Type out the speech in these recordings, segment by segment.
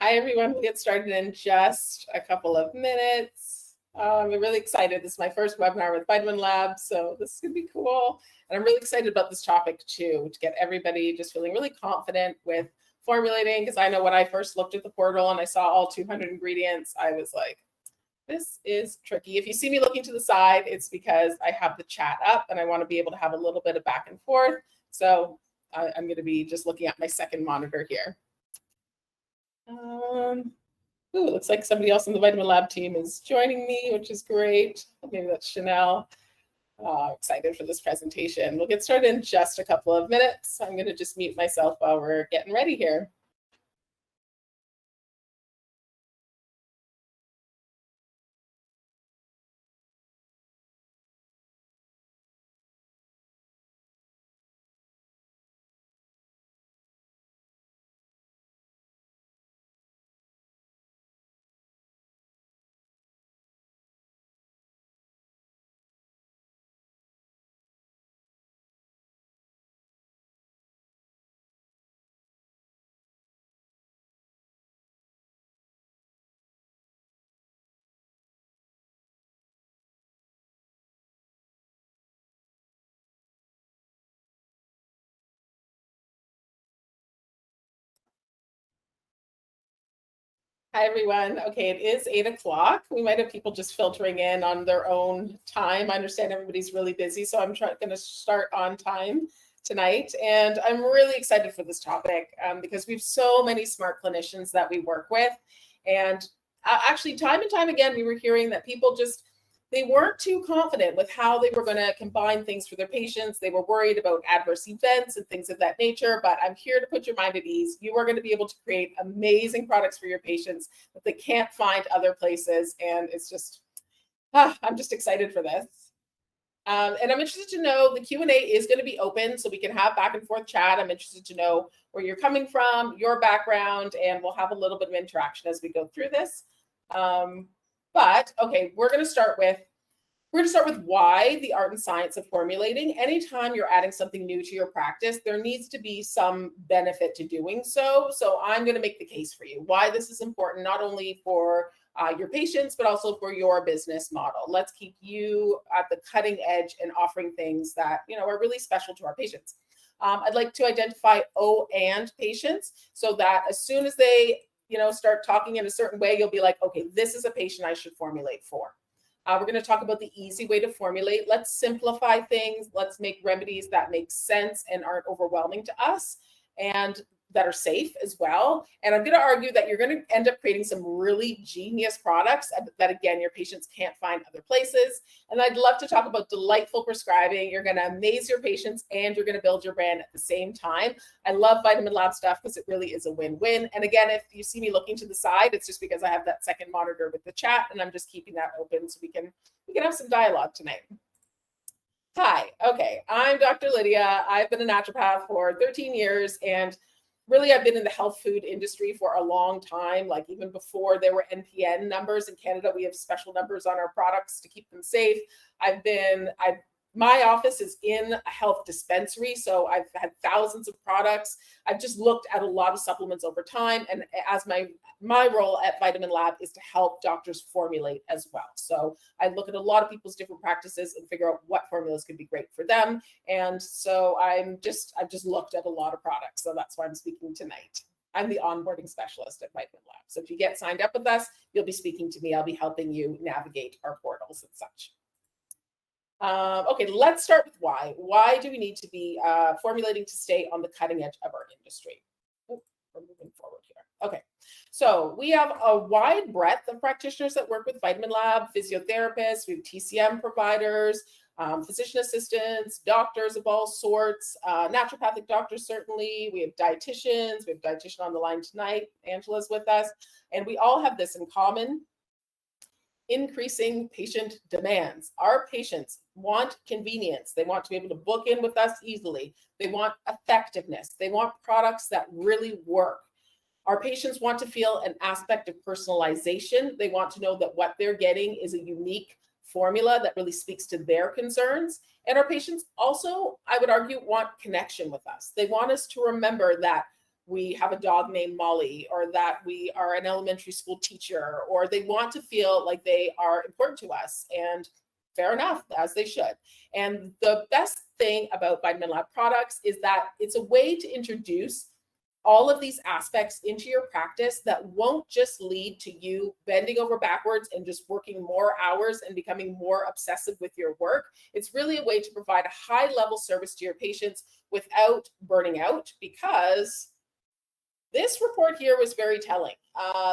Hi, everyone. We'll get started in just a couple of minutes. I'm really excited. This is my first webinar with VitaminLab, so this is going to be cool. And I'm really excited about this topic too, to get everybody just feeling really confident with formulating, because I know when I first looked at the portal and I saw all 200 ingredients, I was like, this is tricky. If you see me looking to the side, it's because I have the chat up and I want to be able to have a little bit of back and forth. So I'm going to be just looking at my second monitor here. Ooh, it looks like somebody else in the VitaminLab team is joining me, which is great. Maybe that's Chanel. Excited for this presentation. We'll get started in just a couple of minutes. I'm going to just mute myself while we're getting ready here. Hi, everyone. Okay, it is 8 o'clock. We might have people just filtering in on their own time. I understand everybody's really busy, so I'm going to start on time tonight. And I'm really excited for this topic because we have so many smart clinicians that we work with. And actually, time and time again, we were hearing that people just, they weren't too confident with how they were going to combine things for their patients. They were worried about adverse events and things of that nature, but I'm here to put your mind at ease. You are going to be able to create amazing products for your patients that they can't find other places. And it's just, I'm just excited for this. And I'm interested to know, the Q&A is going to be open so we can have back and forth chat. I'm interested to know where you're coming from, your background, and we'll have a little bit of interaction as we go through this. But okay, we're going to start with why the art and science of formulating. Anytime you're adding something new to your practice, there needs to be some benefit to doing so. So I'm going to make the case for you why this is important, not only for your patients, but also for your business model. Let's keep you at the cutting edge and offering things that, you know, are really special to our patients. I'd like to identify O and patients so that as soon as they, you know, start talking in a certain way, you'll be like, okay, this is a patient I should formulate for. We're going to talk about the easy way to formulate. Let's simplify things. Let's make remedies that make sense and aren't overwhelming to us and that are safe as well. And I'm going to argue that you're going to end up creating some really genius products that, again, your patients can't find other places. And I'd love to talk about delightful prescribing. You're going to amaze your patients and you're going to build your brand at the same time. I love VitaminLab stuff because it really is a win-win. And again, if you see me looking to the side, it's just because I have that second monitor with the chat and I'm just keeping that open so we can have some dialogue tonight. Hi, okay, I'm Dr. Lydia. I've been a naturopath for 13 years and really, I've been in the health food industry for a long time, like even before there were NPN numbers in Canada. We have special numbers on our products to keep them safe. My office is in a health dispensary, so I've had thousands of products. I've just looked at a lot of supplements over time, and as my role at VitaminLab is to help doctors formulate as well. So I look at a lot of people's different practices and figure out what formulas could be great for them. And so I've just looked at a lot of products, so that's why I'm speaking tonight. I'm the onboarding specialist at VitaminLab. So if you get signed up with us, you'll be speaking to me. I'll be helping you navigate our portals and such. Okay, let's start with why. Why do we need to be formulating to stay on the cutting edge of our industry? Oh, we're moving forward here. Okay, so we have a wide breadth of practitioners that work with VitaminLab, physiotherapists, we have TCM providers, physician assistants, doctors of all sorts, naturopathic doctors certainly, we have dietitians, we have a dietitian on the line tonight, Angela's with us, and we all have this in common: increasing patient demands. Our patients want convenience. They want to be able to book in with us easily. They want effectiveness. They want products that really work. Our patients want to feel an aspect of personalization. They want to know that what they're getting is a unique formula that really speaks to their concerns. And our patients also, I would argue, want connection with us. They want us to remember that we have a dog named Molly, or that we are an elementary school teacher, or they want to feel like they are important to us. And fair enough, as they should. And the best thing about VitaminLab products is that it's a way to introduce all of these aspects into your practice that won't just lead to you bending over backwards and just working more hours and becoming more obsessive with your work. It's really a way to provide a high level service to your patients without burning out, because this report here was very telling.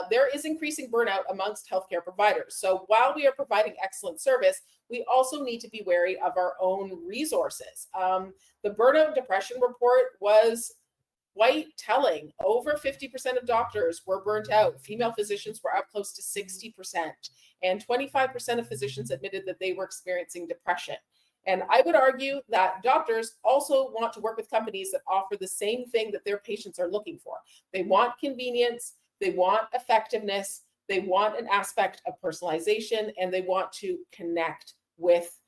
There is increasing burnout amongst healthcare providers. So while we are providing excellent service, we also need to be wary of our own resources. The burnout and depression report was quite telling. Over 50% of doctors were burnt out. Female physicians were up close to 60%, and 25% of physicians admitted that they were experiencing depression. And I would argue that doctors also want to work with companies that offer the same thing that their patients are looking for. They want convenience, they want effectiveness, they want an aspect of personalization, and they want to connect with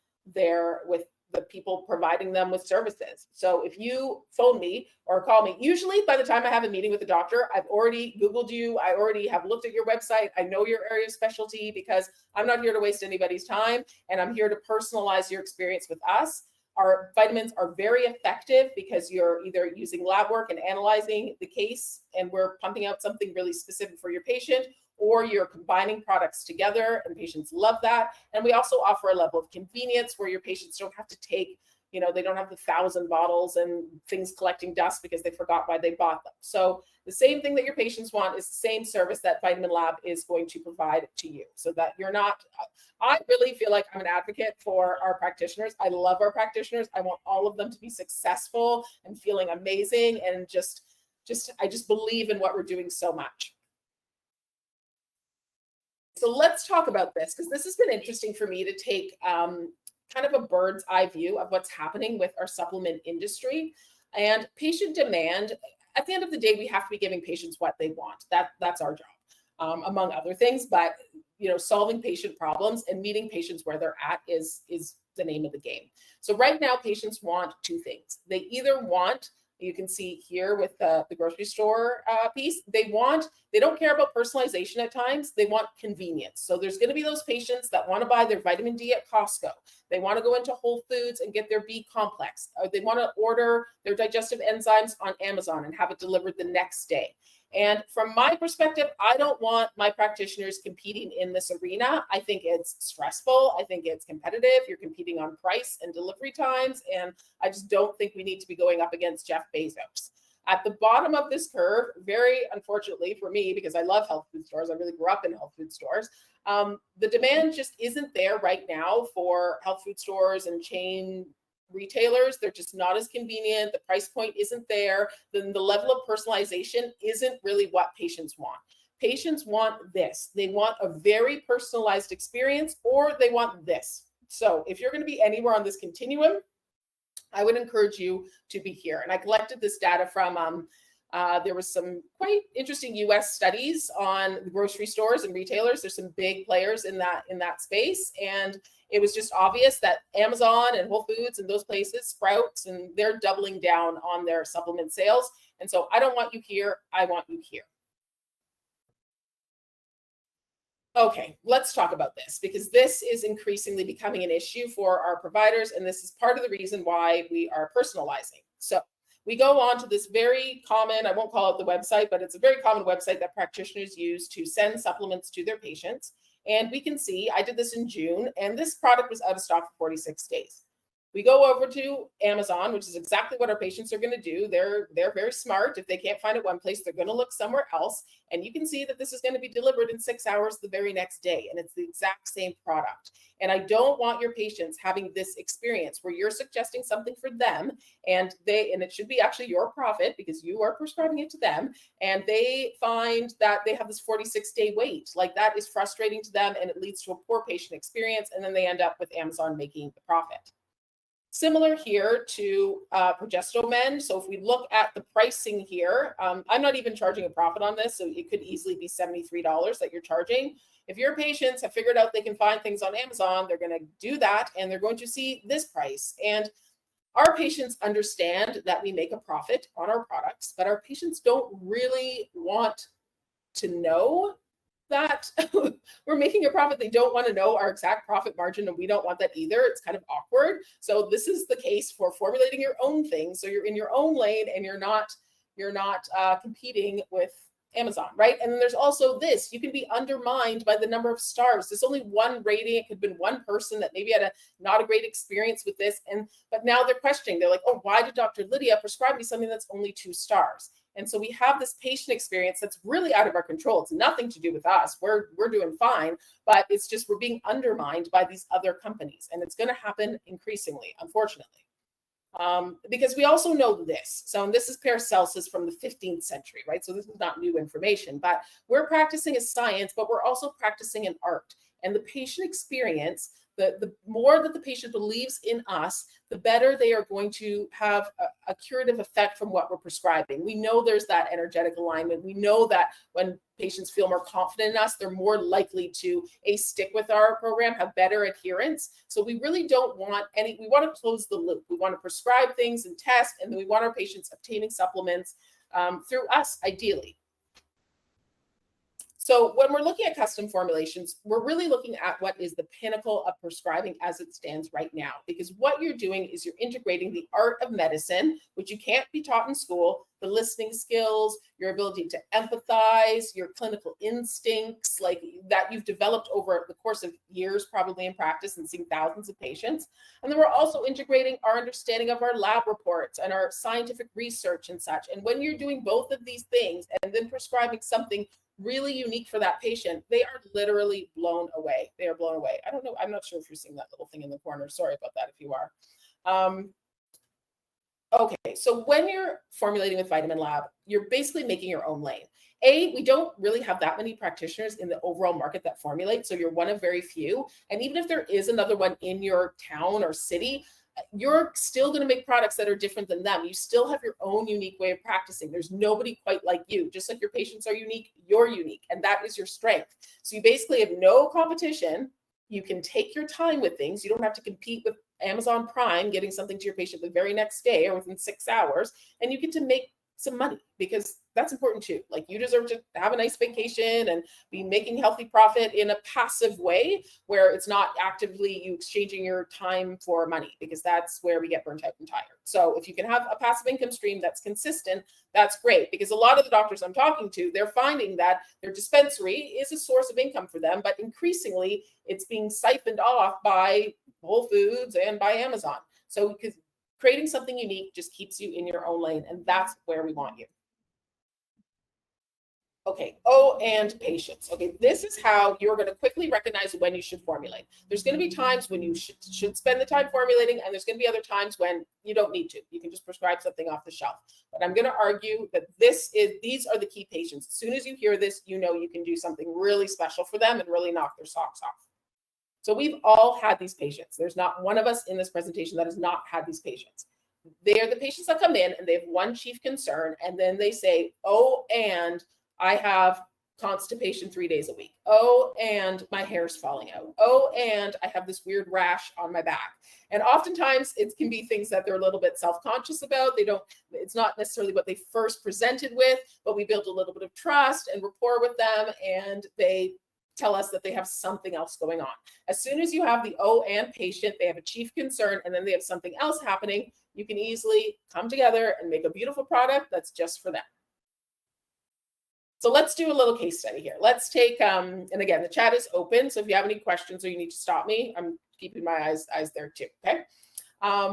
the people providing them with services. So if you phone me or call me, usually by the time I have a meeting with a doctor, I've already Googled you. I already have looked at your website. I know your area of specialty, because I'm not here to waste anybody's time, and I'm here to personalize your experience with us. Our vitamins are very effective because you're either using lab work and analyzing the case, and we're pumping out something really specific for your patient, or you're combining products together, and patients love that. And we also offer a level of convenience where your patients don't have to take, they don't have the 1,000 bottles and things collecting dust because they forgot why they bought them. So the same thing that your patients want is the same service that VitaminLab is going to provide to you, so that you're not, I really feel like I'm an advocate for our practitioners. I love our practitioners. I want all of them to be successful and feeling amazing, and I just believe in what we're doing so much. So let's talk about this, because this has been interesting for me to take kind of a bird's eye view of what's happening with our supplement industry and patient demand. At the end of the day, we have to be giving patients what they want. That's our job, among other things. But solving patient problems and meeting patients where they're at is the name of the game. So right now, patients want two things. They either want, you can see here with the grocery store piece, they don't care about personalization at times. They want convenience. So there's going to be those patients that want to buy their vitamin D at Costco. They want to go into Whole Foods and get their B complex. Or they want to order their digestive enzymes on Amazon and have it delivered the next day. And from my perspective, I don't want my practitioners competing in this arena. I think it's stressful. I think it's competitive. You're competing on price and delivery times. And I just don't think we need to be going up against Jeff Bezos. At the bottom of this curve, very unfortunately for me, because I love health food stores, I really grew up in health food stores, the demand just isn't there right now for health food stores and chain retailers. They're just not as convenient. The price point isn't there. Then the level of personalization isn't really what patients want. Patients want this. They want a very personalized experience, or they want this. So if you're going to be anywhere on this continuum, I would encourage you to be here. And I collected this data from, there was some quite interesting US studies on the grocery stores and retailers. There's some big players in that space. And it was just obvious that Amazon and Whole Foods and those places, Sprouts, and they're doubling down on their supplement sales. And so I don't want you here. I want you here. Okay, let's talk about this, because this is increasingly becoming an issue for our providers, and this is part of the reason why we are personalizing. So we go on to this very common, I won't call it the website, but it's a very common website that practitioners use to send supplements to their patients. And we can see, I did this in June, and this product was out of stock for 46 days. We go over to Amazon, which is exactly what our patients are going to do. They're very smart. If they can't find it one place, they're going to look somewhere else. And you can see that this is going to be delivered in 6 hours the very next day. And it's the exact same product. And I don't want your patients having this experience where you're suggesting something for them, and it should be actually your profit because you are prescribing it to them. And they find that they have this 46-day wait. Like, that is frustrating to them, and it leads to a poor patient experience. And then they end up with Amazon making the profit. Similar here to Progestomen. So if we look at the pricing here, I'm not even charging a profit on this, so it could easily be $73 that you're charging. If your patients have figured out they can find things on Amazon, they're going to do that, and they're going to see this price. And Our patients understand that we make a profit on our products, but our patients don't really want to know that we're making a profit. They don't want to know our exact profit margin, and we don't want that either. It's kind of awkward. So this is the case for formulating your own thing. So you're in your own lane, and you're not competing with Amazon, right? And then there's also this: you can be undermined by the number of stars. There's only one rating. It could have been one person that maybe had not a great experience with this, but now they're questioning. They're like, oh, why did Dr. Lydia prescribe me something that's only 2 stars? And so we have this patient experience that's really out of our control. It's nothing to do with us. We're doing fine, but it's just we're being undermined by these other companies, and it's going to happen increasingly, unfortunately. Because we also know this. So, and this is Paracelsus from the 15th century, right? So this is not new information, but we're practicing a science, but we're also practicing an art. And the patient experience, the more that the patient believes in us, the better they are going to have a curative effect from what we're prescribing. We know there's that energetic alignment. We know that when patients feel more confident in us, they're more likely to stick with our program, have better adherence. So we really don't want we want to close the loop. We want to prescribe things and test, and then we want our patients obtaining supplements through us, ideally. So when we're looking at custom formulations, we're really looking at what is the pinnacle of prescribing as it stands right now, because what you're doing is you're integrating the art of medicine, which you can't be taught in school, the listening skills, your ability to empathize, your clinical instincts, like that you've developed over the course of years, probably in practice and seeing thousands of patients. And then we're also integrating our understanding of our lab reports and our scientific research and such. And when you're doing both of these things and then prescribing something really unique for that patient, they are literally blown away. They are blown away. I don't know. I'm not sure if you're seeing that little thing in the corner. Sorry about that if you are. Okay, so when you're formulating with VitaminLab, you're basically making your own lane. We don't really have that many practitioners in the overall market that formulate, so you're one of very few. And even if there is another one in your town or city, you're still going to make products that are different than them. You still have your own unique way of practicing. There's nobody quite like you. Just like your patients are unique, you're unique, and that is your strength. So you basically have no competition. You can take your time with things. You don't have to compete with Amazon Prime, getting something to your patient the very next day or within 6 hours, and you get to make some money, because that's important too. Like, you deserve to have a nice vacation and be making healthy profit in a passive way where it's not actively you exchanging your time for money, because that's where we get burnt out and tired. So if you can have a passive income stream that's consistent, that's great, because a lot of the doctors I'm talking to, they're finding that their dispensary is a source of income for them, but increasingly it's being siphoned off by Whole Foods and by Amazon. So because creating something unique just keeps you in your own lane, and that's where we want you. Okay, and patience. Okay, this is how you're going to quickly recognize when you should formulate. There's going to be times when you should spend the time formulating, and there's going to be other times when you don't need to. You can just prescribe something off the shelf. But I'm going to argue that these are the key patients. As soon as you hear this, you know you can do something really special for them and really knock their socks off. So we've all had these patients. There's not one of us in this presentation that has not had these patients. They are the patients that come in and they have one chief concern, and then they say, oh, and I have constipation 3 days a week. Oh, and my hair's falling out. Oh, and I have this weird rash on my back. And oftentimes it can be things that they're a little bit self-conscious about. It's not necessarily what they first presented with, but we build a little bit of trust and rapport with them, and they tell us that they have something else going on. As soon as you have the and patient, they have a chief concern, and then they have something else happening, you can easily come together and make a beautiful product that's just for them. So let's do a little case study here. Let's take, and again, the chat is open. So if you have any questions or you need to stop me, I'm keeping my eyes there too, okay?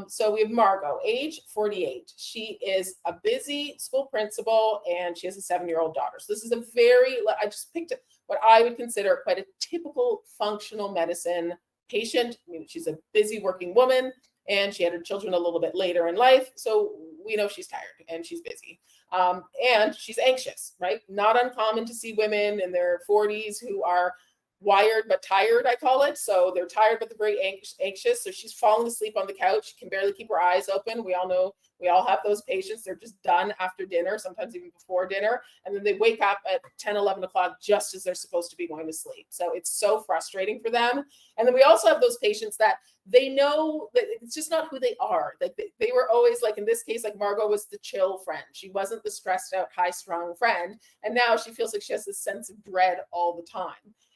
So we have Margot, age 48. She is a busy school principal, and she has a 7-year-old daughter. So this is I just picked what I would consider quite a typical functional medicine patient. I mean, she's a busy working woman, and she had her children a little bit later in life. So we know she's tired and she's busy. And she's anxious, right? Not uncommon to see women in their 40s who are wired but tired, I call it. So they're tired, but they're very anxious. So she's falling asleep on the couch. She can barely keep her eyes open. We all know, we all have those patients. They're just done after dinner, sometimes even before dinner. And then they wake up at 10, 11 o'clock just as they're supposed to be going to sleep. So it's so frustrating for them. And then we also have those patients that they know that it's just not who they are. Like they were always, like in this case, like Margot was the chill friend. She wasn't the stressed out, high strung friend. And now she feels like she has this sense of dread all the time.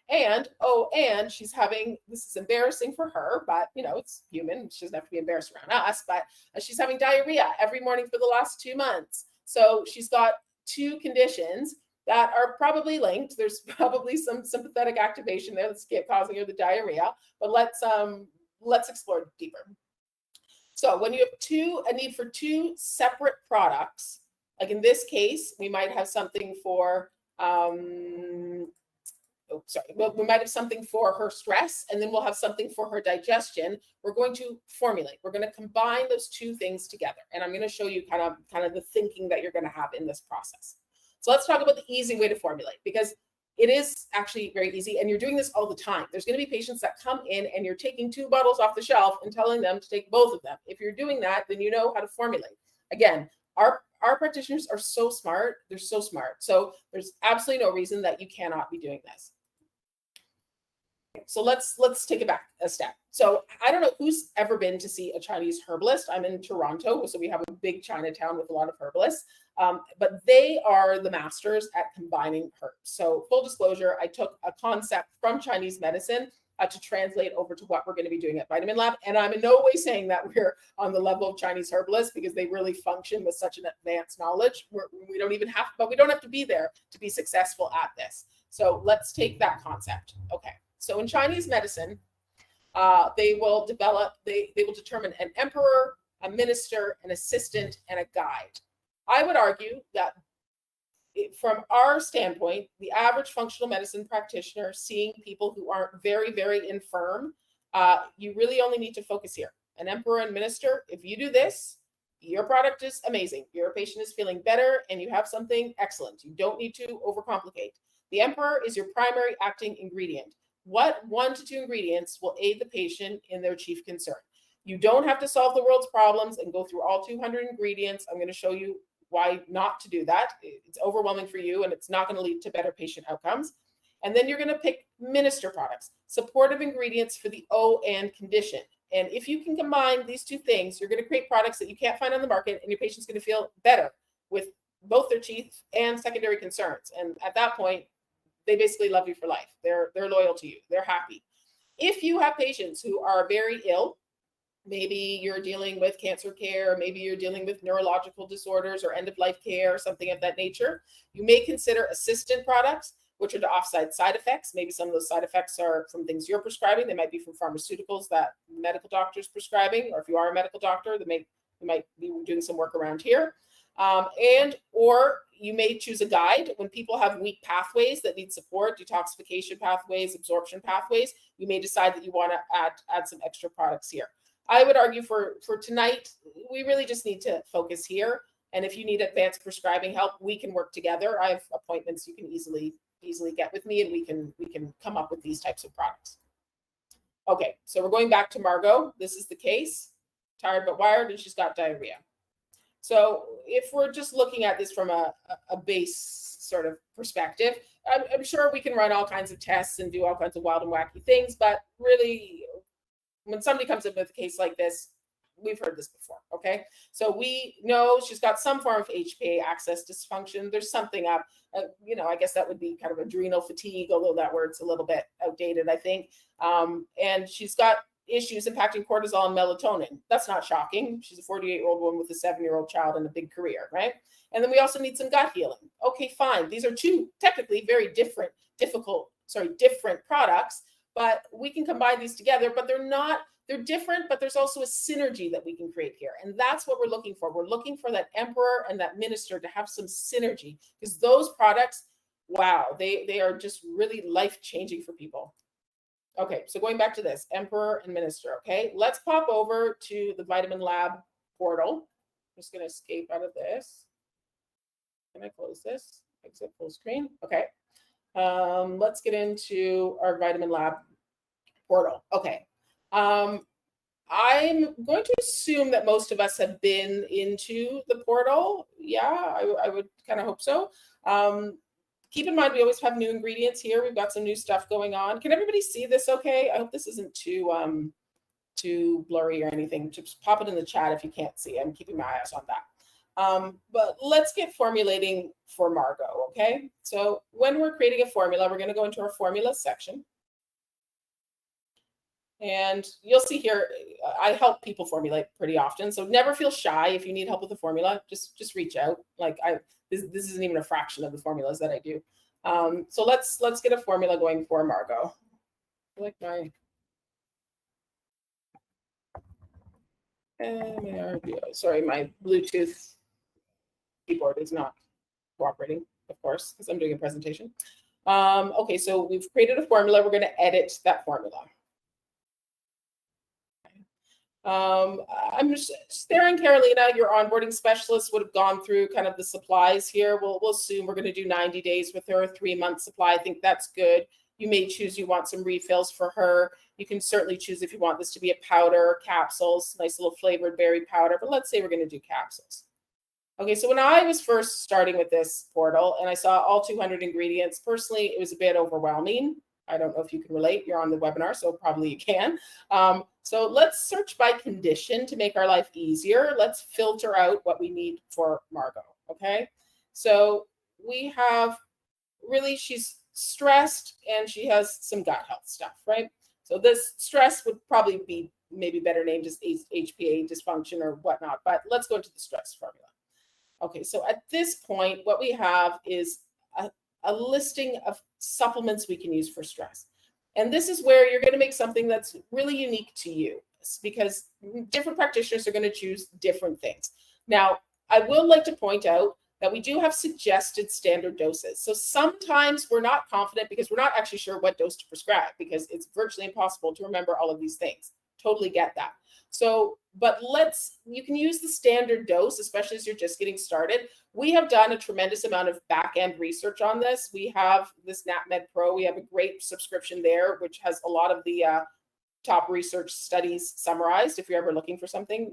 And, and she's having, this is embarrassing for her, but you know, it's human. She doesn't have to be embarrassed around us, but she's having diarrhea every morning for the last 2 months. So she's got 2 conditions that are probably linked. There's probably some sympathetic activation there that's causing her the diarrhea, but let's explore deeper. So when you have a need for 2 separate products, like in this case, we might have something for, we might have something for her stress, and then we'll have something for her digestion. We're going to formulate. We're going to combine those 2 things together. And I'm going to show you kind of the thinking that you're going to have in this process. So let's talk about the easy way to formulate, because it is actually very easy, and you're doing this all the time. There's going to be patients that come in and you're taking 2 bottles off the shelf and telling them to take both of them. If you're doing that, then you know how to formulate. Again, our practitioners are so smart. They're so smart. So there's absolutely no reason that you cannot be doing this. So let's take it back a step. So I don't know who's ever been to see a Chinese herbalist. I'm in Toronto, so we have a big Chinatown with a lot of herbalists, but they are the masters at combining herbs. So full disclosure, I took a concept from Chinese medicine to translate over to what we're going to be doing at VitaminLab. And I'm in no way saying that we're on the level of Chinese herbalists, because they really function with such an advanced knowledge. We don't even have, but we don't have to be there to be successful at this. So let's take that concept. Okay. So in Chinese medicine, they will determine an emperor, a minister, an assistant, and a guide. I would argue that from our standpoint, the average functional medicine practitioner seeing people who aren't very, very infirm, you really only need to focus here. An emperor and minister, if you do this, your product is amazing. Your patient is feeling better and you have something excellent. You don't need to overcomplicate. The emperor is your primary acting ingredient. What 1 to 2 ingredients will aid the patient in their chief concern? You don't have to solve the world's problems and go through all 200 ingredients. I'm going to show you why not to do that. It's overwhelming for you, and it's not going to lead to better patient outcomes. And then you're going to pick minister products, supportive ingredients for the and condition. And if you can combine these 2 things, you're going to create products that you can't find on the market, and your patient's going to feel better with both their chief and secondary concerns. And at that point, they basically love you for life. They're loyal to you. They're happy. If you have patients who are very ill, maybe you're dealing with cancer care, maybe you're dealing with neurological disorders or end-of-life care or something of that nature, you may consider assistant products, which are to offset side effects. Maybe some of those side effects are from things you're prescribing. They might be from pharmaceuticals that medical doctor's prescribing, or if you are a medical doctor, you might be doing some work around here. Or you may choose a guide. When people have weak pathways that need support, detoxification pathways, absorption pathways, you may decide that you want to add some extra products here. I would argue for tonight, we really just need to focus here. And if you need advanced prescribing help, we can work together. I have appointments you can easily get with me, and we can come up with these types of products. Okay, so we're going back to Margot. This is the case, tired but wired, and she's got diarrhea. So if we're just looking at this from a base sort of perspective, I'm sure we can run all kinds of tests and do all kinds of wild and wacky things, but really, when somebody comes in with a case like this, we've heard this before, okay? So we know she's got some form of HPA axis dysfunction. There's something up, I guess that would be kind of adrenal fatigue, although that word's a little bit outdated, I think. And she's got issues impacting cortisol and melatonin. That's not shocking. She's a 48-year-old woman with a 7-year-old child and a big career, right? And then we also need some gut healing. Okay, fine. These are 2 technically very different products, but we can combine these together, but they're different, but there's also a synergy that we can create here. And that's what we're looking for. We're looking for that emperor and that minister to have some synergy, because those products, wow, they are just really life-changing for people. Okay, so going back to this, emperor and minister, okay? Let's pop over to the VitaminLab portal. I'm just going to escape out of this. Can I close this? Exit full screen. Okay. Let's get into our VitaminLab portal. Okay. I'm going to assume that most of us have been into the portal. Yeah, I would kind of hope so. Keep in mind, we always have new ingredients here. We've got some new stuff going on. Can everybody see this okay? I hope this isn't too blurry or anything. Just pop it in the chat if you can't see. I'm keeping my eyes on that. But let's get formulating for Margot, okay? So when we're creating a formula, we're going to go into our formula section. And you'll see here, I help people formulate pretty often. So never feel shy if you need help with the formula. Just reach out. Like this isn't even a fraction of the formulas that I do. So let's get a formula going for Margot. I like my sorry, my Bluetooth keyboard is not cooperating, of course, because I'm doing a presentation. Okay, so we've created a formula. We're going to edit that formula. I'm just staring, Carolina, your onboarding specialist would have gone through kind of the supplies here. We'll assume we're going to do 90 days with her, 3-month supply. I think that's good. You may choose you want some refills for her. You can certainly choose if you want this to be a powder, capsules, nice little flavored berry powder, but let's say we're going to do capsules. Okay, so when I was first starting with this portal and I saw all 200 ingredients, personally, it was a bit overwhelming. I don't know if you can relate. You're on the webinar, so probably you can. So let's search by condition to make our life easier. Let's filter out what we need for Margot, okay? So we have, really, she's stressed and she has some gut health stuff, right? So this stress would probably be maybe better named as HPA dysfunction or whatnot, but let's go into the stress formula. Okay, so at this point, what we have is a listing of supplements we can use for stress. And this is where you're going to make something that's really unique to you, because different practitioners are going to choose different things. Now, I will like to point out that we do have suggested standard doses. So sometimes we're not confident because we're not actually sure what dose to prescribe, because it's virtually impossible to remember all of these things. Totally get that. So, but you can use the standard dose, especially as you're just getting started. We have done a tremendous amount of back-end research on this. We have this NatMed Pro. We have a great subscription there, which has a lot of the top research studies summarized. If you're ever looking for something,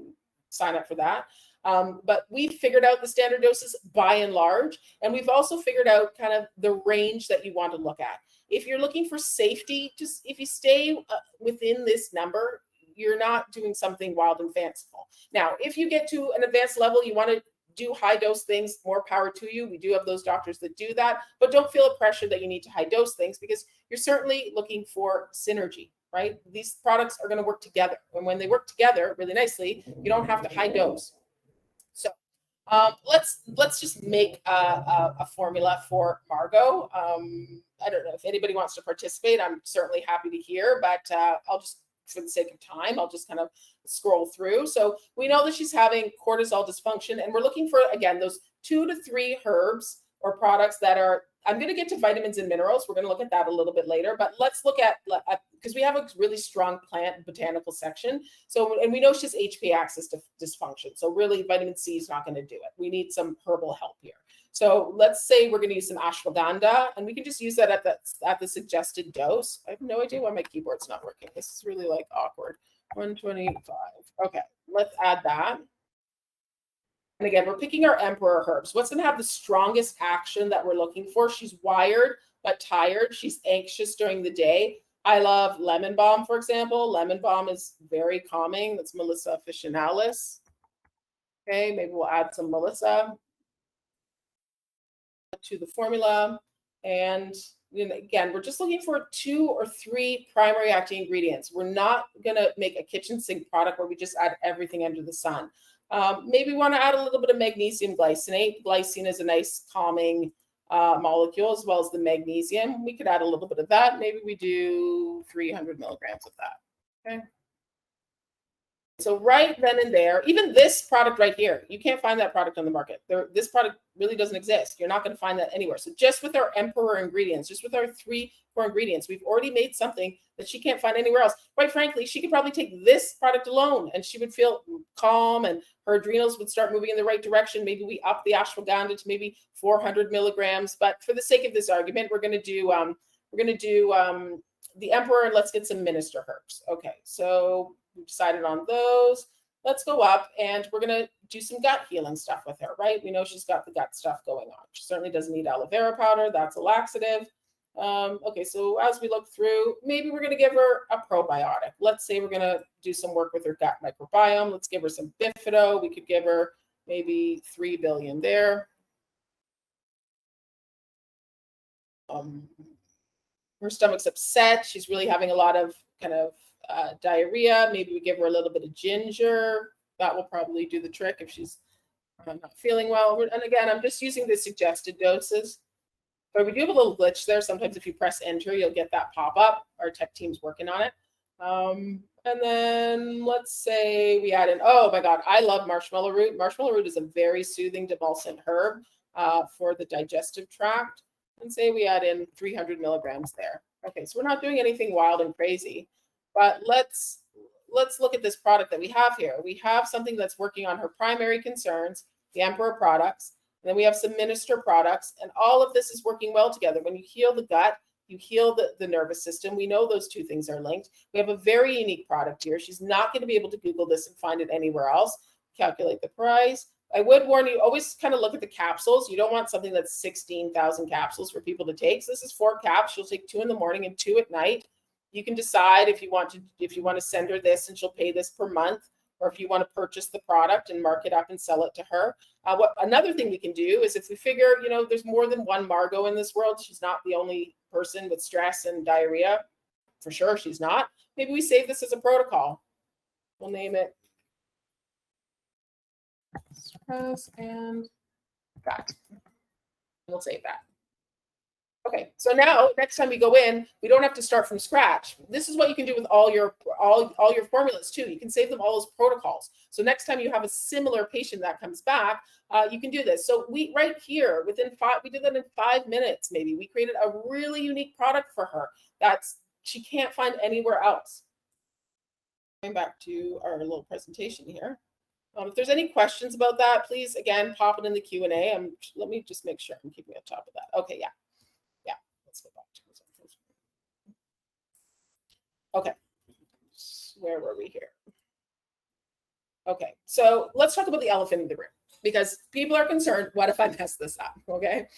sign up for that. But we've figured out the standard doses by and large, and we've also figured out kind of the range that you want to look at. If you're looking for safety, just if you stay within this number, you're not doing something wild and fanciful. Now, if you get to an advanced level, you want to do high dose things, more power to you. We do have those doctors that do that, but don't feel a pressure that you need to high dose things, because you're certainly looking for synergy, right? These products are going to work together. And when they work together really nicely, you don't have to high dose. So let's just make a formula for Margot. I don't know if anybody wants to participate. I'm certainly happy to hear, but I'll just, for the sake of time, I'll just kind of scroll through. So we know that she's having cortisol dysfunction, and we're looking for, again, those 2 to 3 herbs or products that are, I'm going to get to vitamins and minerals. We're going to look at that a little bit later, but let's look at, because we have a really strong plant and botanical section. So, and we know she's HPA axis dysfunction. So really vitamin C is not going to do it. We need some herbal help here. So let's say we're going to use some ashwagandha, and we can just use that at the suggested dose. I have no idea why my keyboard's not working. This is really like awkward. 125. Okay, let's add that. And again, we're picking our emperor herbs. What's going to have the strongest action that we're looking for? She's wired but tired. She's anxious during the day. I love lemon balm, for example. Lemon balm is very calming. That's Melissa officinalis. Okay, maybe we'll add some Melissa to the formula. And again, we're just looking for 2 or 3 primary acting ingredients. We're not going to make a kitchen sink product where we just add everything under the sun. Maybe we want to add a little bit of magnesium glycinate. Glycine is a nice calming molecule, as well as the magnesium. We could add a little bit of that. Maybe we do 300 milligrams of that. Okay. So right then and there, even this product right here, you can't find that product on the market. This product really doesn't exist. You're not going to find that anywhere. So just with our emperor ingredients, just with our 3 core ingredients, we've already made something that she can't find anywhere else. Quite frankly, she could probably take this product alone and she would feel calm and her adrenals would start moving in the right direction. Maybe we up the ashwagandha to maybe 400 milligrams. But for the sake of this argument, we're going to do the emperor, and let's get some minister herbs. Okay, so we decided on those. Let's go up and we're going to do some gut healing stuff with her, right? We know she's got the gut stuff going on. She certainly doesn't need aloe vera powder. That's a laxative. Okay, so as we look through, maybe we're going to give her a probiotic. Let's say we're going to do some work with her gut microbiome. Let's give her some bifido. We could give her maybe 3 billion there. Her stomach's upset. She's really having a lot of kind of diarrhea. Maybe we give her a little bit of ginger. That will probably do the trick if she's not feeling well. And again, I'm just using the suggested doses. But we do have a little glitch there. Sometimes if you press enter, you'll get that pop up. Our tech team's working on it. And then let's say we add in, oh my God, I love marshmallow root. Marshmallow root is a very soothing demulcent herb for the digestive tract. And say we add in 300 milligrams there. Okay, so we're not doing anything wild and crazy, but let's look at this product that we have here. We have something that's working on her primary concerns, the emperor products, and then we have some minister products, and all of this is working well together. When you heal the gut, you heal the nervous system. We know those two things are linked. We have a very unique product here. She's not going to be able to Google this and find it anywhere else. Calculate the price. I would warn you, always kind of look at the capsules. You don't want something that's 16,000 capsules for people to take. So this is 4 caps. She'll take 2 in the morning and 2 at night. You can decide if you want to send her this and she'll pay this per month, or if you want to purchase the product and mark it up and sell it to her. Another thing we can do is if we figure, there's more than one Margot in this world. She's not the only person with stress and diarrhea. For sure, she's not. Maybe we save this as a protocol. We'll name it stress and gut. We'll save that. Okay, so now next time we go in, we don't have to start from scratch. This is what you can do with all your formulas too. You can save them all as protocols. So next time you have a similar patient that comes back, you can do this. So we right here we did that in 5 minutes. Maybe we created a really unique product for her that she can't find anywhere else. Going back to our little presentation here. If there's any questions about that, please, again, pop it in the Q&A. Let me just make sure I'm keeping on top of that. Okay, yeah. Let's go back to this. Okay, where were we here? Okay, so let's talk about the elephant in the room, because people are concerned, what if I mess this up, okay?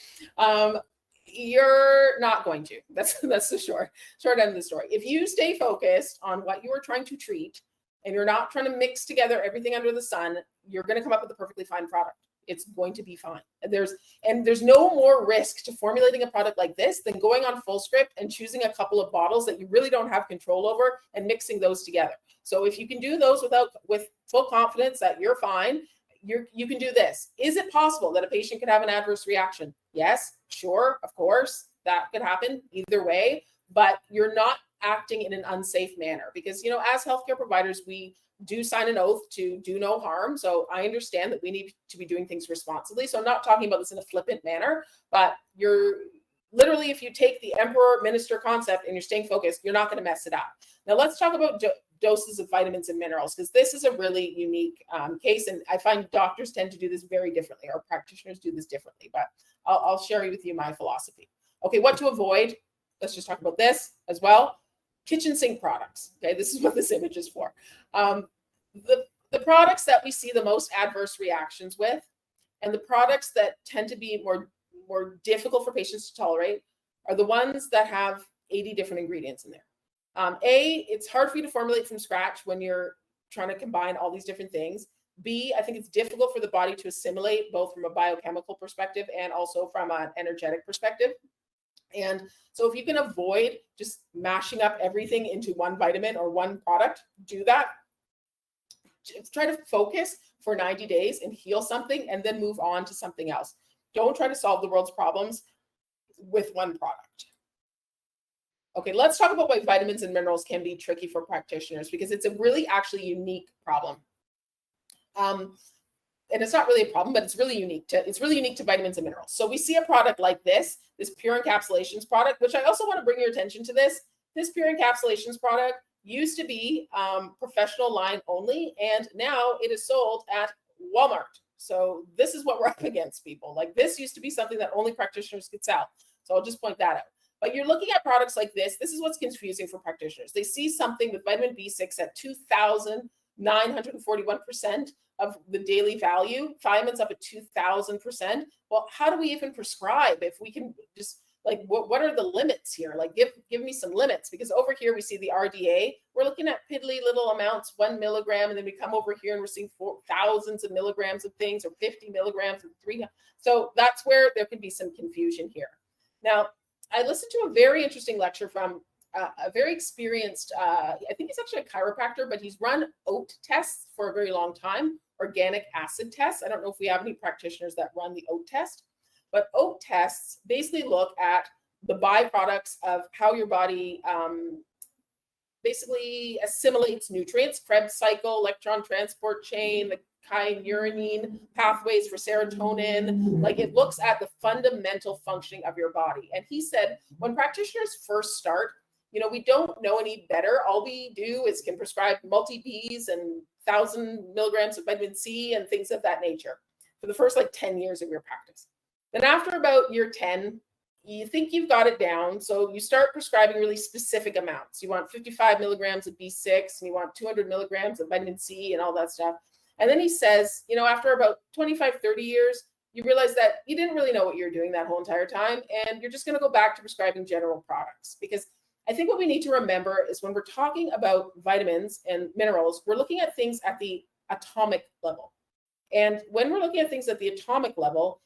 You're not going to. That's the short end of the story. If you stay focused on what you are trying to treat, and you're not trying to mix together everything under the sun, you're going to come up with a perfectly fine product. It's going to be fine. There's no more risk to formulating a product like this than going on Full Script and choosing a couple of bottles that you really don't have control over and mixing those together. So if you can do those with full confidence that you're fine, you can do this. Is it possible that a patient could have an adverse reaction? Yes, sure, of course, that could happen either way, but you're not acting in an unsafe manner, because as healthcare providers, we do sign an oath to do no harm. So I understand that we need to be doing things responsibly. So I'm not talking about this in a flippant manner, but you're literally, if you take the emperor minister concept and you're staying focused, you're not going to mess it up. Now let's talk about doses of vitamins and minerals, because this is a really unique case, and I find doctors tend to do this very differently, or practitioners do this differently, but I'll share with you my philosophy. Okay, what to avoid? Let's just talk about this as well. Kitchen sink products. Okay, this is what this image is for. The products that we see the most adverse reactions with, and the products that tend to be more difficult for patients to tolerate, are the ones that have 80 different ingredients in there. It's hard for you to formulate from scratch when you're trying to combine all these different things. B, I think it's difficult for the body to assimilate, both from a biochemical perspective and also from an energetic perspective. And so if you can avoid just mashing up everything into one vitamin or one product, do that. Try to focus for 90 days and heal something, and then move on to something else. Don't try to solve the world's problems with one product. Okay, let's talk about why vitamins and minerals can be tricky for practitioners, because it's a really actually unique problem. And it's not really a problem, but it's really unique to vitamins and minerals. So we see a product like this pure encapsulations product, which I also want to bring your attention to this. This pure encapsulations product used to be professional line only, and now it is sold at Walmart. So this is what we're up against, people. Like, this used to be something that only practitioners could sell. So I'll just point that out. But you're looking at products like this. This is what's confusing for practitioners. They see something with vitamin B6 at 2,941% of the daily value. Thiamin's up at 2,000%. Well, how do we even prescribe if we can just, like, what are the limits here? Like, give me some limits, because over here we see the RDA. We're looking at piddly little amounts, 1 milligram, and then we come over here and we're seeing thousands of milligrams of things, or 50 milligrams and 300. So that's where there can be some confusion here. Now, I listened to a very interesting lecture from a very experienced, I think he's actually a chiropractor, but he's run oat tests for a very long time, organic acid tests. I don't know if we have any practitioners that run the oat test, but oat tests basically look at the byproducts of how your body basically assimilates nutrients, Krebs cycle, electron transport chain, the kynurenine pathways for serotonin. Like, it looks at the fundamental functioning of your body. And he said, when practitioners first start, we don't know any better. All we do is can prescribe multi-Bs and 1,000 milligrams of vitamin C and things of that nature for the first 10 years of your practice. Then after about year 10, you think you've got it down. So you start prescribing really specific amounts. You want 55 milligrams of B6 and you want 200 milligrams of vitamin C and all that stuff. And then he says, after about 25, 30 years, you realize that you didn't really know what you were doing that whole entire time. And you're just going to go back to prescribing general products. Because I think what we need to remember is when we're talking about vitamins and minerals, we're looking at things at the atomic level. And when we're looking at things at the atomic level,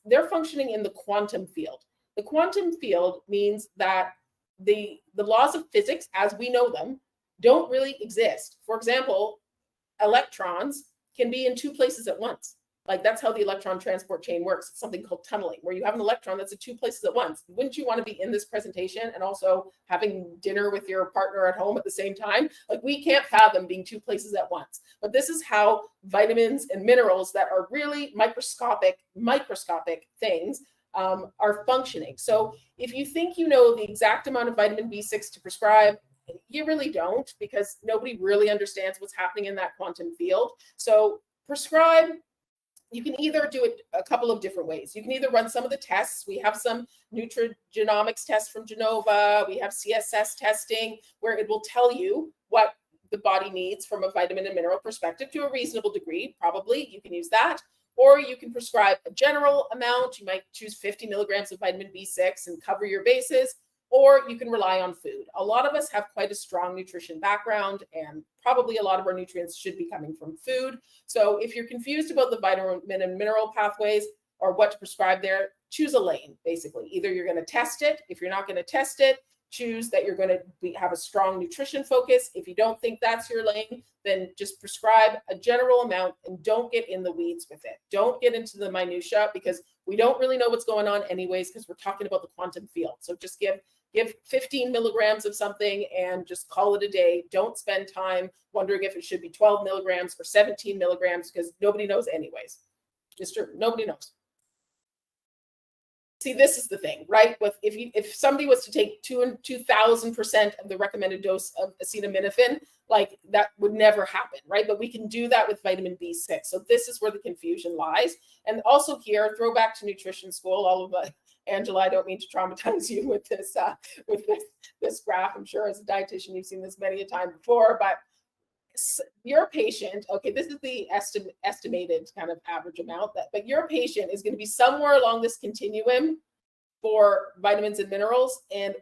they're functioning in the quantum field. The quantum field means that the laws of physics as we know them don't really exist. For example, electrons can be in two places at once. Like, that's how the electron transport chain works. It's something called tunneling, where you have an electron that's in two places at once. Wouldn't you want to be in this presentation and also having dinner with your partner at home at the same time? Like, we can't fathom being two places at once. But this is how vitamins and minerals that are really microscopic things are functioning. So if you think you know the exact amount of vitamin B6 to prescribe, you really don't, because nobody really understands what's happening in that quantum field. So prescribe. You can either do it a couple of different ways. You can either run some of the tests. We have some nutrigenomics tests from Genova. We have CSS testing, where it will tell you what the body needs from a vitamin and mineral perspective to a reasonable degree. Probably you can use that. Or you can prescribe a general amount. You might choose 50 milligrams of vitamin B6 and cover your bases. Or you can rely on food. A lot of us have quite a strong nutrition background, and probably a lot of our nutrients should be coming from food. So if you're confused about the vitamin and mineral pathways or what to prescribe there, choose a lane, basically. Either you're going to test it. If you're not going to test it, choose that you're going to have a strong nutrition focus. If you don't think that's your lane, then just prescribe a general amount and don't get in the weeds with it. Don't get into the minutia, because we don't really know what's going on anyways, because we're talking about the quantum field. So just give 15 milligrams of something and just call it a day. Don't spend time wondering if it should be 12 milligrams or 17 milligrams, because nobody knows anyways. Just true. Nobody knows. See, this is the thing, right? If somebody was to take 2,000% of the recommended dose of acetaminophen, like, that would never happen, right? But we can do that with vitamin B6. So this is where the confusion lies. And also here, throwback to nutrition school, all of Angela, I don't mean to traumatize you with this graph. I'm sure as a dietitian, you've seen this many a time before, but your patient, okay, this is the estimated kind of average amount, but your patient is going to be somewhere along this continuum for vitamins and minerals, and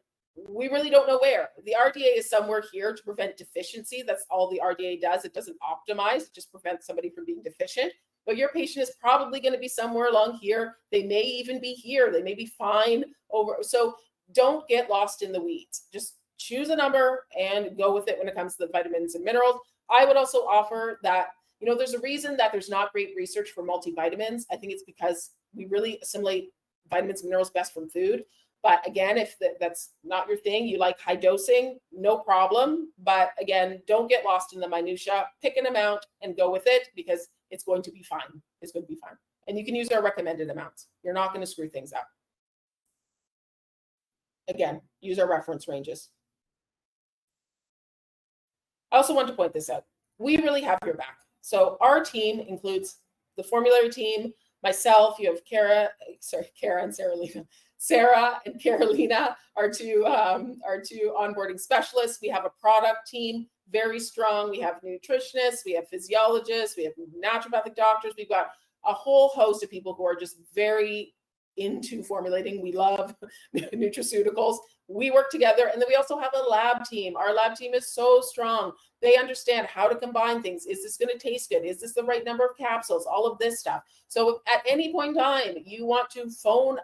we really don't know where. The RDA is somewhere here to prevent deficiency. That's all the RDA does. It doesn't optimize, it just prevents somebody from being deficient. But your patient is probably going to be somewhere along here. They may even be here. They may be fine over. So don't get lost in the weeds. Just choose a number and go with it when it comes to the vitamins and minerals. I would also offer that, there's a reason that there's not great research for multivitamins. I think it's because we really assimilate vitamins and minerals best from food. But again, if that's not your thing, you like high dosing, no problem. But again, don't get lost in the minutia. Pick an amount and go with it because it's going to be fine. It's going to be fine. And you can use our recommended amounts. You're not going to screw things up. Again, use our reference ranges. I also want to point this out. We really have your back. So our team includes the formulary team, myself, you have Kara and Sarah and Carolina, our two onboarding specialists. We have a product team, very strong. We have nutritionists, we have physiologists, we have naturopathic doctors. We've got a whole host of people who are just very into formulating. We love nutraceuticals. We work together. And then we also have a lab team. Our lab team is so strong. They understand how to combine things. Is this going to taste good? Is this the right number of capsules? All of this stuff. So if at any point in time you want to phone,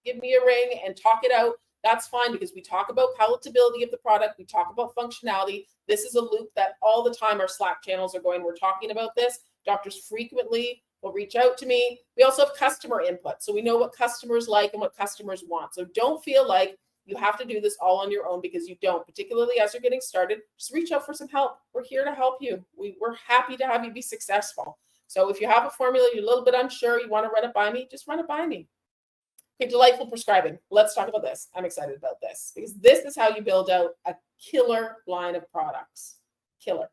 give me a ring and talk it out, that's fine, because we talk about palatability of the product. We talk about functionality. This is a loop that all the time our Slack channels are going. We're talking about this. Doctors frequently will reach out to me. We also have customer input. So we know what customers like and what customers want. So don't feel like you have to do this all on your own, because you don't, particularly as you're getting started. Just reach out for some help. We're here to help you. We're happy to have you be successful. So if you have a formula, you're a little bit unsure, you want to run it by me, just run it by me. Okay, delightful prescribing. Let's talk about this. I'm excited about this because this is how you build out a killer line of products. Killer.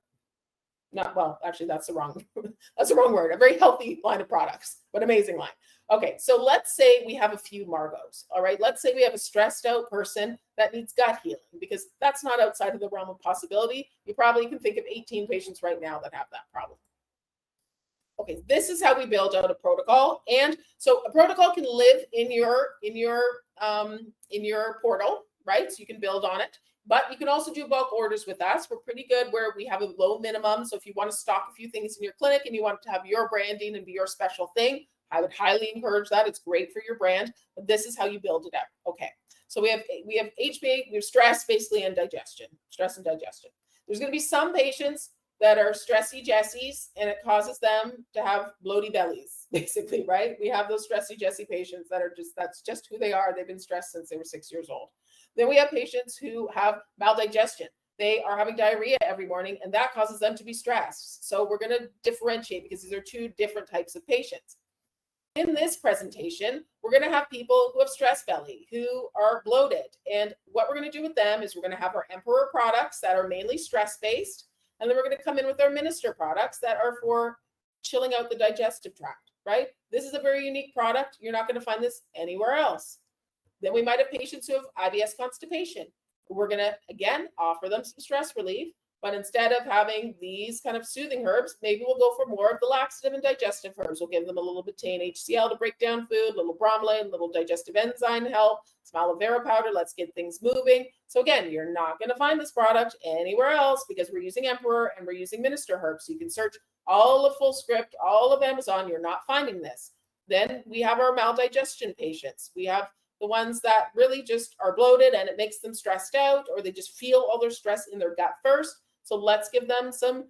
Not, well, actually, that's the wrong word. A very healthy line of products, but amazing line. Okay, so let's say we have a few Margos. All right, let's say we have a stressed out person that needs gut healing, because that's not outside of the realm of possibility. You probably can think of 18 patients right now that have that problem. Okay, this is how we build out a protocol. And so a protocol can live in your portal, right? So you can build on it. But you can also do bulk orders with us. We're pretty good where we have a low minimum. So if you want to stock a few things in your clinic and you want to have your branding and be your special thing, I would highly encourage that. It's great for your brand. But this is how you build it out. Okay. So we have HBA, we have stress basically and digestion. Stress and digestion. There's going to be some patients that are stressy Jessies, and it causes them to have bloaty bellies, basically, right? We have those stressy Jessie patients that are that's just who they are. They've been stressed since they were 6 years old. Then we have patients who have maldigestion. They are having diarrhea every morning, and that causes them to be stressed. So we're going to differentiate, because these are two different types of patients. In this presentation, we're going to have people who have stress belly, who are bloated. And what we're going to do with them is we're going to have our Emperor products that are mainly stress-based. And then we're going to come in with our Minister products that are for chilling out the digestive tract, right? This is a very unique product. You're not going to find this anywhere else. Then we might have patients who have IBS constipation. We're going to, again, offer them some stress relief. But instead of having these kind of soothing herbs, maybe we'll go for more of the laxative and digestive herbs. We'll give them a little betaine HCl to break down food, a little bromelain, a little digestive enzyme help, some aloe vera powder. Let's get things moving. So again, you're not going to find this product anywhere else, because we're using Emperor and we're using Minister herbs. So you can search all of Full Script, all of Amazon. You're not finding this. Then we have our maldigestion patients. We have the ones that really just are bloated and it makes them stressed out, or they just feel all their stress in their gut first. So let's give them some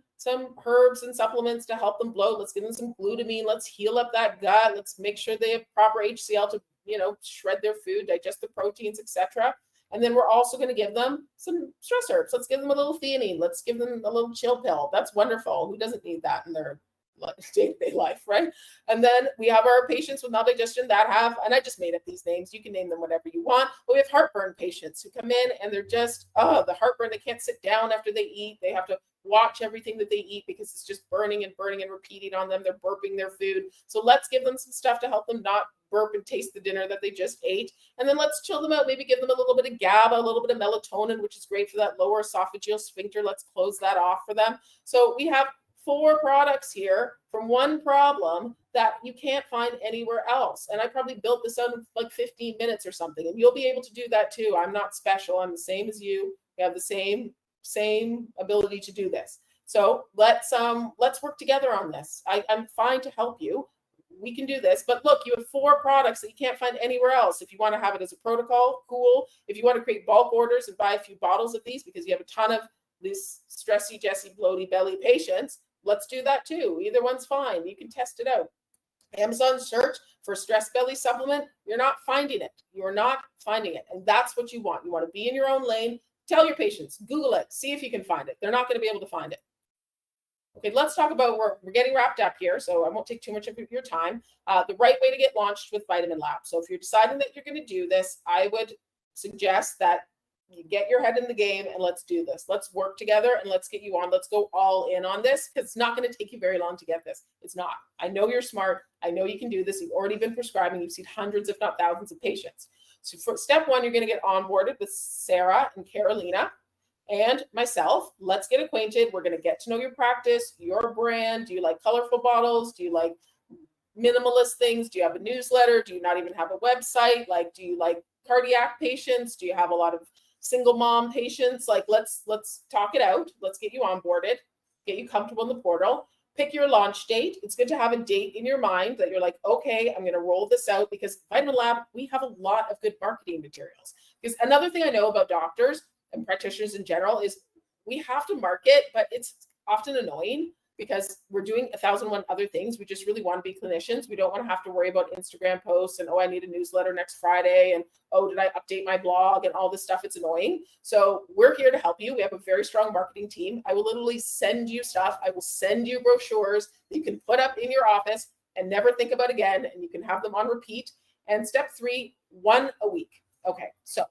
herbs and supplements to help them bloat. Let's give them some glutamine. Let's heal up that gut. Let's make sure they have proper HCl to, shred their food, digest the proteins, etc. And then we're also going to give them some stress herbs. Let's give them a little theanine. Let's give them a little chill pill. That's wonderful. Who doesn't need that in their day-to-day life, right? And then we have our patients with maldigestion that have, and I just made up these names, you can name them whatever you want, but we have heartburn patients who come in and they're just, the heartburn, they can't sit down after they eat. They have to watch everything that they eat because it's just burning and repeating on them. They're burping their food. So let's give them some stuff to help them not burp and taste the dinner that they just ate. And then let's chill them out. Maybe give them a little bit of GABA, a little bit of melatonin, which is great for that lower esophageal sphincter. Let's close that off for them. So we have 4 products here from one problem that you can't find anywhere else. And I probably built this out in like 15 minutes or something. And you'll be able to do that too. I'm not special. I'm the same as you. We have the same ability to do this. So let's work together on this. I'm fine to help you. We can do this. But look, you have 4 products that you can't find anywhere else. If you want to have it as a protocol, cool. If you want to create bulk orders and buy a few bottles of these because you have a ton of these stressy, Jessie, bloaty belly patients, let's do that too. Either one's fine. You can test it out. Amazon search for stress belly supplement, you're not finding it. You're not finding it. And that's what you want. You want to be in your own lane. Tell your patients, Google it, see if you can find it. They're not going to be able to find it. Okay, let's talk about, we're getting wrapped up here, so I won't take too much of your time. The right way to get launched with VitaminLab. So if you're deciding that you're going to do this, I would suggest that you get your head in the game and let's do this. Let's work together and let's get you on. Let's go all in on this, because it's not going to take you very long to get this. It's not. I know you're smart. I know you can do this. You've already been prescribing. You've seen hundreds, if not thousands of patients. So for step one, you're going to get onboarded with Sarah and Carolina and myself. Let's get acquainted. We're going to get to know your practice, your brand. Do you like colorful bottles? Do you like minimalist things? Do you have a newsletter? Do you not even have a website? Like, do you like cardiac patients? Do you have a lot of single mom patients? Like, let's talk it out. Let's get you onboarded, get you comfortable in the portal, pick your launch date. It's good to have a date in your mind that you're like, okay, I'm going to roll this out, because VitaminLab, we have a lot of good marketing materials. Because another thing I know about doctors and practitioners in general is we have to market, but it's often annoying because we're doing 1,001 other things. We just really want to be clinicians. We don't want to have to worry about Instagram posts and, oh, I need a newsletter next Friday, and, oh, did I update my blog and all this stuff? It's annoying. So we're here to help you. We have a very strong marketing team. I will literally send you stuff. I will send you brochures that you can put up in your office and never think about again, and you can have them on repeat. And step 3, 1 a week. Okay, so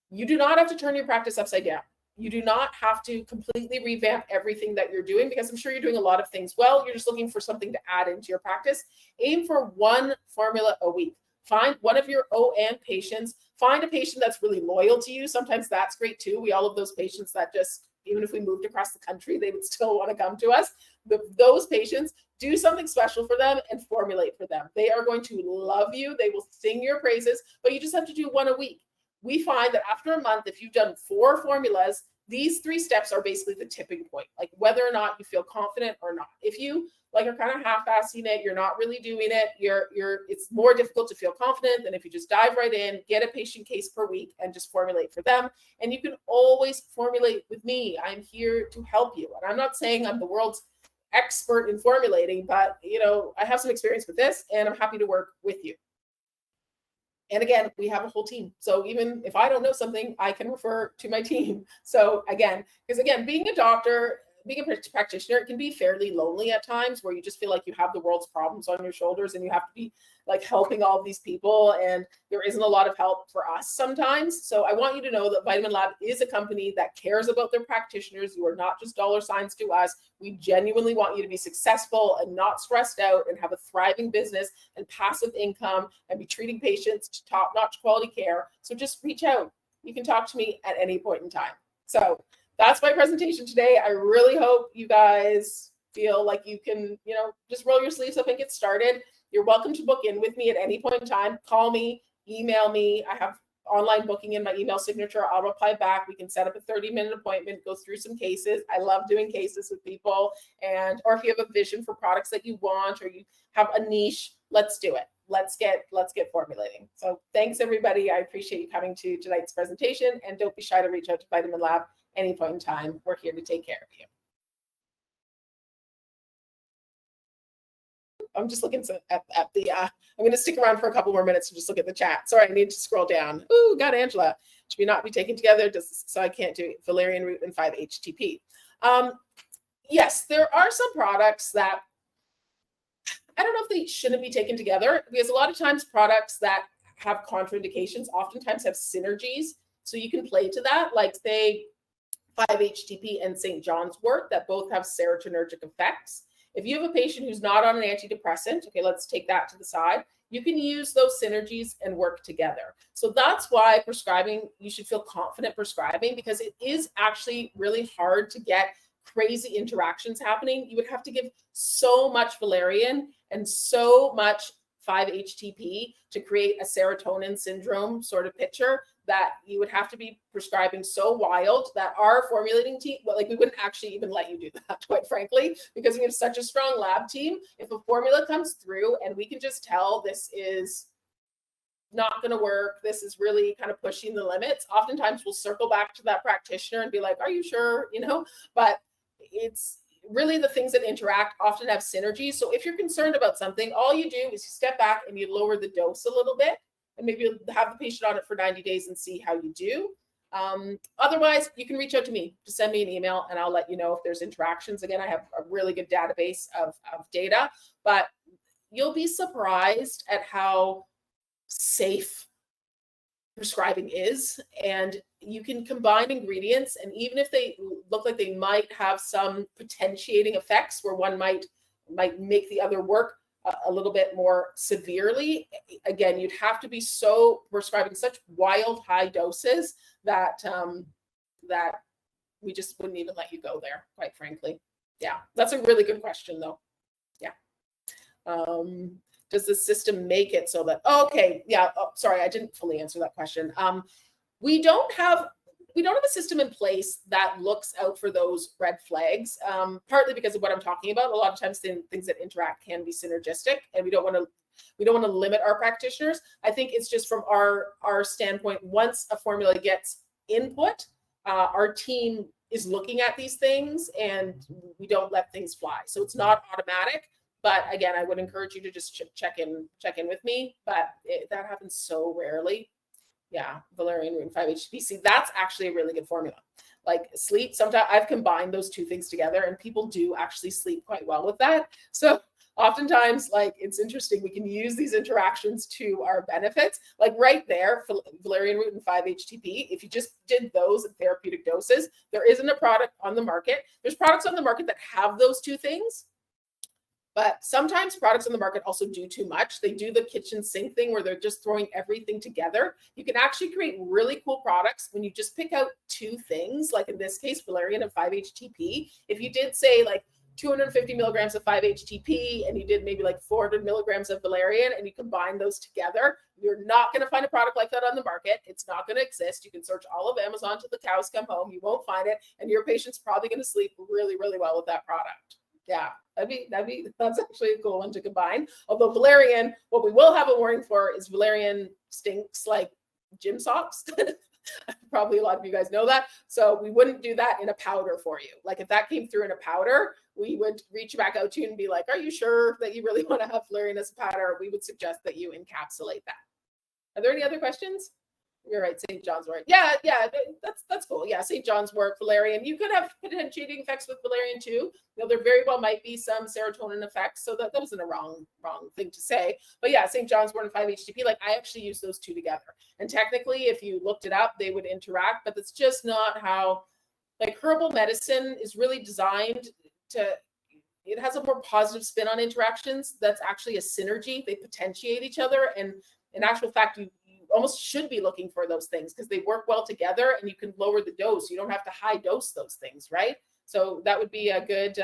you do not have to turn your practice upside down. You do not have to completely revamp everything that you're doing, because I'm sure you're doing a lot of things well. You're just looking for something to add into your practice. Aim for 1 formula a week. Find one of your ON patients. Find a patient that's really loyal to you. Sometimes that's great too. We all have those patients that just, even if we moved across the country, they would still want to come to us. Those patients, do something special for them and formulate for them. They are going to love you. They will sing your praises, but you just have to do 1 a week. We find that after a month, if you've done 4 formulas, these 3 steps are basically the tipping point, like whether or not you feel confident or not. If you like are kind of half-assing it, you're not really doing it, it's more difficult to feel confident than if you just dive right in, get a patient case per week and just formulate for them. And you can always formulate with me. I'm here to help you. And I'm not saying I'm the world's expert in formulating, but I have some experience with this and I'm happy to work with you. And again, we have a whole team. So even if I don't know something, I can refer to my team. So again, being a doctor, being a practitioner, it can be fairly lonely at times, where you just feel like you have the world's problems on your shoulders and you have to be like helping all of these people, and there isn't a lot of help for us sometimes. So I want you to know that VitaminLab is a company that cares about their practitioners. You are not just dollar signs to us. We genuinely want you to be successful and not stressed out and have a thriving business and passive income and be treating patients to top-notch quality care. So just reach out. You can talk to me at any point in time. So that's my presentation today. I really hope you guys feel like you can, just roll your sleeves up and get started. You're welcome to book in with me at any point in time. Call me, email me. I have online booking in my email signature. I'll reply back. We can set up a 30-minute appointment, go through some cases. I love doing cases with people. Or if you have a vision for products that you want, or you have a niche, let's do it. Let's get formulating. So thanks, everybody. I appreciate you coming to tonight's presentation, and don't be shy to reach out to VitaminLab any point in time. We're here to take care of you. I'm just looking at the, I'm going to stick around for a couple more minutes to just look at the chat. Sorry, I need to scroll down. Ooh, got Angela. Should we not be taken together? So I can't do valerian root and 5-HTP. Yes, there are some products that, I don't know if they shouldn't be taken together, because a lot of times products that have contraindications oftentimes have synergies. So you can play to that, like say 5-HTP and St. John's wort, that both have serotonergic effects. If you have a patient who's not on an antidepressant, okay, let's take that to the side. You can use those synergies and work together. So that's why prescribing, you should feel confident prescribing, because it is actually really hard to get crazy interactions happening. You would have to give so much valerian and so much 5-HTP to create a serotonin syndrome sort of picture, that you would have to be prescribing so wild that our formulating team, we wouldn't actually even let you do that, quite frankly, because we have such a strong lab team. If a formula comes through and we can just tell this is not going to work, this is really kind of pushing the limits, oftentimes we'll circle back to that practitioner and be like, are you sure? But it's really the things that interact often have synergy. So if you're concerned about something, all you do is you step back and you lower the dose a little bit, and maybe you'll have the patient on it for 90 days and see how you do. Otherwise, you can reach out to me, just send me an email and I'll let you know if there's interactions. Again, I have a really good database of data, but you'll be surprised at how safe prescribing is. And you can combine ingredients, and even if they look like they might have some potentiating effects where one might make the other work a little bit more severely, again, you'd have to be so prescribing such wild high doses that that we just wouldn't even let you go there, quite frankly. Yeah, that's a really good question though. Yeah. Does the system make it so that, okay, yeah, oh, sorry, I didn't fully answer that question. We don't have a system in place that looks out for those red flags, partly because of what I'm talking about. A lot of times things that interact can be synergistic, and we don't want to limit our practitioners. I think it's just from our standpoint, once a formula gets input, our team is looking at these things and we don't let things fly. So it's not automatic. But again, I would encourage you to just check in with me, but that happens so rarely. Yeah, valerian root and 5-HTP. See, that's actually a really good formula. Like sleep, sometimes I've combined those two things together and people do actually sleep quite well with that. So oftentimes, like, it's interesting, we can use these interactions to our benefits. Like right there, for valerian root and 5-HTP, if you just did those in therapeutic doses, there isn't a product on the market. There's products on the market that have those two things. But sometimes products on the market also do too much. They do the kitchen sink thing where they're just throwing everything together. You can actually create really cool products when you just pick out two things, like in this case, valerian and 5-HTP. If you did say like 250 milligrams of 5-HTP and you did maybe like 400 milligrams of valerian and you combine those together, you're not going to find a product like that on the market. It's not going to exist. You can search all of Amazon till the cows come home. You won't find it. And your patient's probably going to sleep really, really well with that product. Yeah, that's actually a cool one to combine. Although valerian, what we will have a warning for is valerian stinks like gym socks. Probably a lot of you guys know that. So we wouldn't do that in a powder for you. Like if that came through in a powder, we would reach back out to you and be like, are you sure that you really want to have valerian as a powder? We would suggest that you encapsulate that. Are there any other questions? You're right, St. John's wort. Yeah, that's cool. Yeah, St. John's wort, valerian. You could have potentiating effects with valerian too. You know, there very well might be some serotonin effects, so that wasn't a wrong thing to say. But yeah, St. John's wort and 5-HTP, like I actually use those two together. And technically, if you looked it up, they would interact, but that's just not how, like herbal medicine is really designed to, it has a more positive spin on interactions. That's actually a synergy. They potentiate each other. And in actual fact, you almost should be looking for those things because they work well together and you can lower the dose. You don't have to high dose those things, right? So that would be a good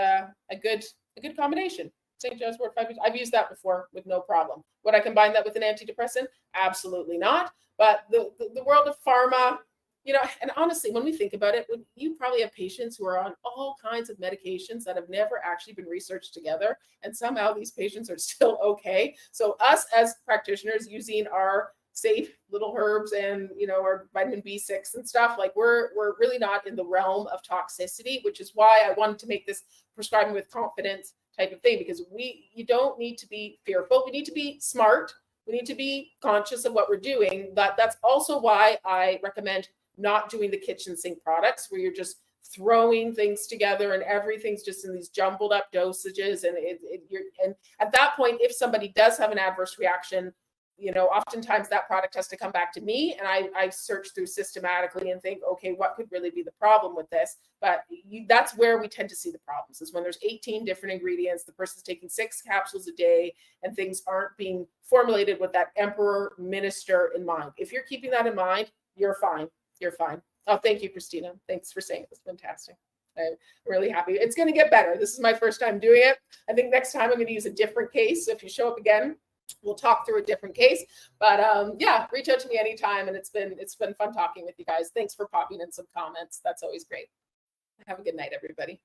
combination. St. John's wort 5-HTP. I've used that before with no problem. Would I combine that with an antidepressant? Absolutely not. But the world of pharma, you know, and honestly, when we think about it, you probably have patients who are on all kinds of medications that have never actually been researched together, and somehow these patients are still okay. So us as practitioners using our safe little herbs and, you know, our vitamin B6 and stuff, like we're really not in the realm of toxicity, which is why I wanted to make this prescribing with confidence type of thing, because you don't need to be fearful. We need to be smart. We need to be conscious of what we're doing. But that's also why I recommend not doing the kitchen sink products where you're just throwing things together and everything's just in these jumbled up dosages. And and at that point, if somebody does have an adverse reaction, you know, oftentimes that product has to come back to me and I search through systematically and think, okay, what could really be the problem with this? But that's where we tend to see the problems, is when there's 18 different ingredients, the person's taking 6 capsules a day and things aren't being formulated with that emperor minister in mind. If you're keeping that in mind, you're fine. You're fine. Oh, thank you, Christina. Thanks for saying it. It's fantastic. I'm really happy. It's going to get better. This is my first time doing it. I think next time I'm going to use a different case. So if you show up again, we'll talk through a different case. But yeah, reach out to me anytime. And it's been fun talking with you guys. Thanks for popping in some comments. That's always great. Have a good night, everybody.